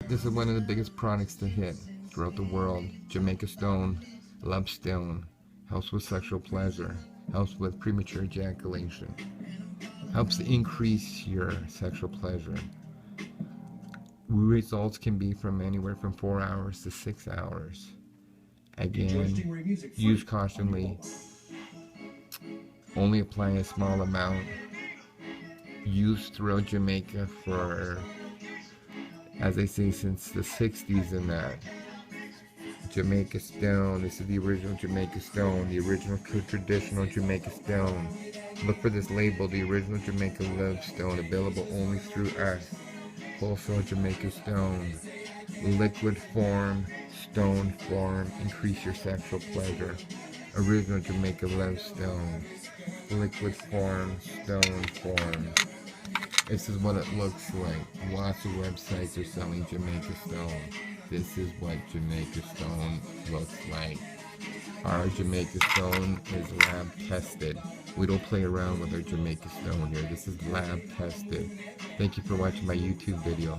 This is one of the biggest products to hit throughout the world. Jamaica Stone, Love Stone, helps with sexual pleasure, helps with premature ejaculation, helps increase your sexual pleasure. Results can be from anywhere from 4 hours to 6 hours. Again, use cautionly. Only apply a small amount. Used throughout Jamaica for, as they say, since the 60s and that. Jamaica Stone. This is the original Jamaica Stone, the original traditional Jamaica Stone. Look for this label, the original Jamaica Love Stone, available only through us. Wholesale Jamaica Stone. Liquid form, stone form, increase your sexual pleasure. Original Jamaica Love Stone. Liquid form, stone form. This is what it looks like. Lots of websites are selling Jamaica Stone. This is what Jamaica Stone looks like. Our Jamaica Stone is lab tested. We don't play around with our Jamaica Stone here. This is lab tested. Thank you for watching my YouTube video.